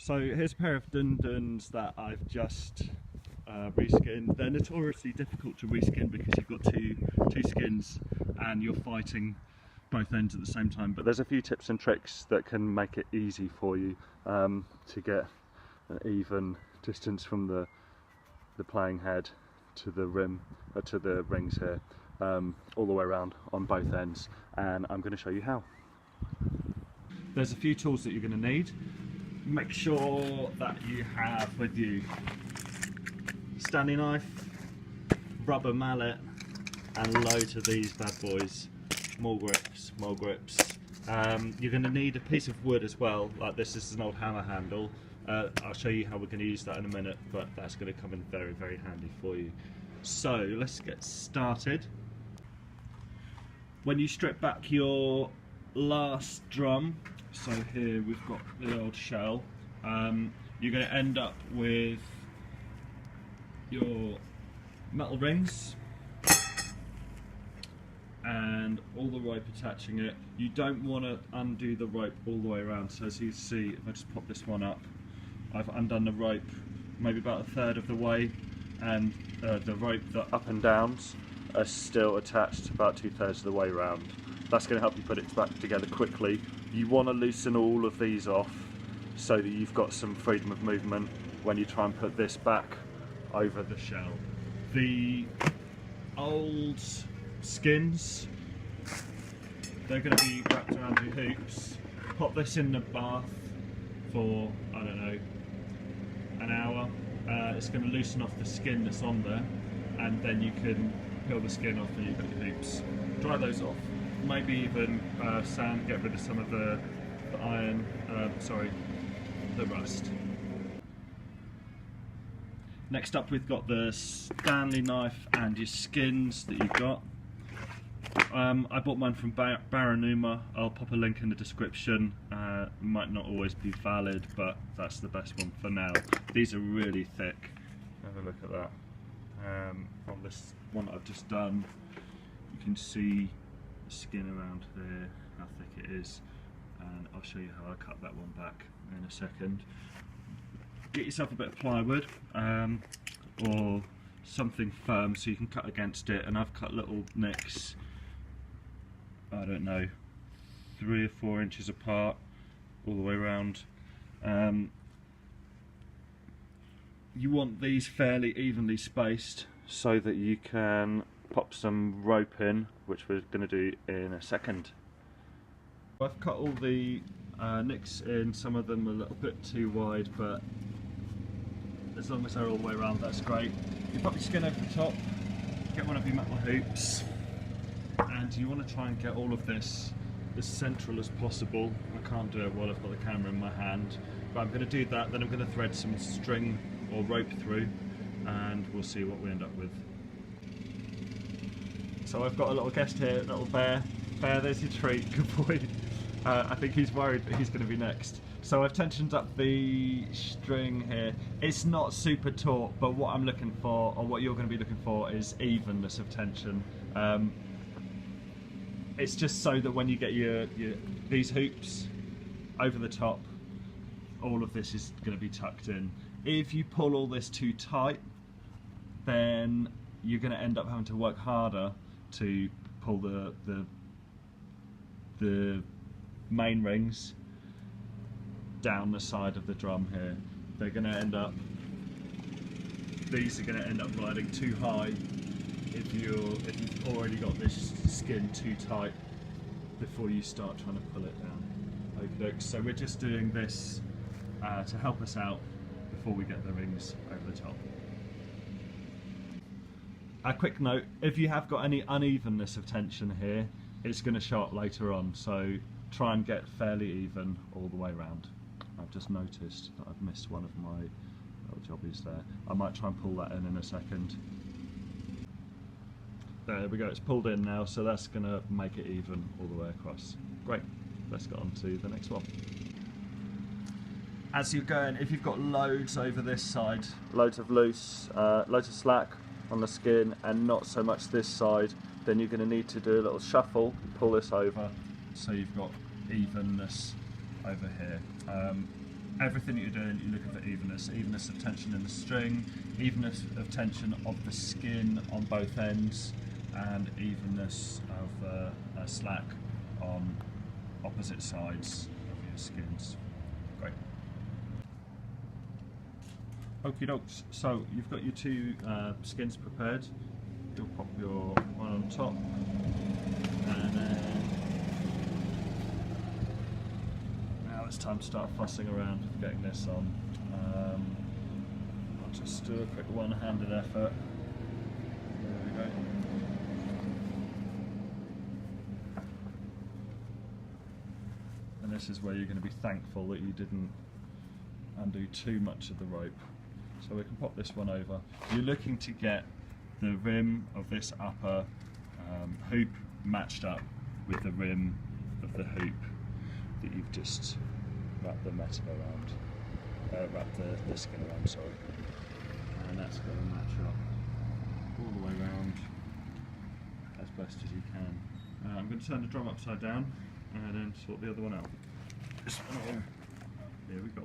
So here's a pair of Dunduns that I've just reskinned. They're notoriously difficult to reskin because you've got two skins and you're fighting both ends at the same time. But there's a few tips and tricks that can make it easy for you to get an even distance from the playing head to the rim, to the rings here, all the way around on both ends. And I'm going to show you how. There's a few tools that you're going to need. Make sure that you have with you Stanley knife, rubber mallet, and loads of these bad boys. More grips. You're going to need a piece of wood as well, like this is an old hammer handle. I'll show you how we're going to use that in a minute, but that's going to come in very, very handy for you. So let's get started. When you strip back your last drum, so here we've got the old shell, you're going to end up with your metal rings and all the rope attaching it. You don't want to undo the rope all the way around, so as you see, if I just pop this one up, I've undone the rope maybe about a third of the way, and the rope, the up and downs, are still attached about 2/3 of the way around. That's going to help you put it back together quickly. You want to loosen all of these off so that you've got some freedom of movement when you try and put this back over the shell. The old skins, they're going to be wrapped around your hoops. Pop this in the bath for, I don't know, an hour. It's going to loosen off the skin that's on there, and then you can peel the skin off and you've got your hoops. Dry those off. Maybe even sand, get rid of some of the iron, the rust. Next up, we've got the Stanley knife and your skins that you've got. I bought mine from Dununba. I'll pop a link in the description. Might not always be valid, but that's the best one for now. These are really thick. Have a look at that. On this one that I've just done, you can see the skin around there, how thick it is, and I'll show you how I cut that one back in a second. Get yourself a bit of plywood or something firm so you can cut against it, and I've cut little nicks, I don't know, 3 or 4 inches apart all the way around. You want these fairly evenly spaced so that you can pop some rope in, which we're going to do in a second. I've cut all the nicks in, some of them a little bit too wide, but as long as they're all the way around, that's great. You pop your skin over the top, get one of your metal hoops, and you want to try and get all of this as central as possible. I can't do it while I've got the camera in my hand, but I'm going to do that, then I'm going to thread some string or rope through, and we'll see what we end up with. So I've got a little guest here, little bear. Bear, there's your treat, good boy. I think he's worried that he's going to be next. So I've tensioned up the string here. It's not super taut, but what I'm looking for, or what you're going to be looking for, is evenness of tension. It's just so that when you get these hoops over the top, all of this is going to be tucked in. If you pull all this too tight, then you're going to end up having to work harder to pull the main rings down the side of the drum here. They're going to end up, these are going to end up riding too high if you've already got this skin too tight before you start trying to pull it down. Okay, so we're just doing this to help us out before we get the rings over the top. A quick note, if you have got any unevenness of tension here, it's going to show up later on, so try and get fairly even all the way around. I've just noticed that I've missed one of my little jobbies there. I might try and pull that in a second. There we go, it's pulled in now, so that's going to make it even all the way across. Great, let's get on to the next one. As you're going, if you've got loads over this side, loads of loose, loads of slack on the skin and not so much this side, then you're going to need to do a little shuffle, pull this over so you've got evenness over here. everything that you're doing, you're looking for evenness of tension in the string, evenness of tension of the skin on both ends, and evenness of slack on opposite sides of your skins. Great. Okie dokes, so you've got your two skins prepared. You'll pop your one on top, and then now it's time to start fussing around with getting this on. I'll just do a quick one-handed effort. There we go. And this is where you're going to be thankful that you didn't undo too much of the rope. So we can pop this one over. You're looking to get the rim of this upper hoop matched up with the rim of the hoop that you've just wrapped the metal around, wrapped the skin around, sorry. And that's going to match up all the way around as best as you can. I'm going to turn the drum upside down and then sort the other one out. This one here. Here we go.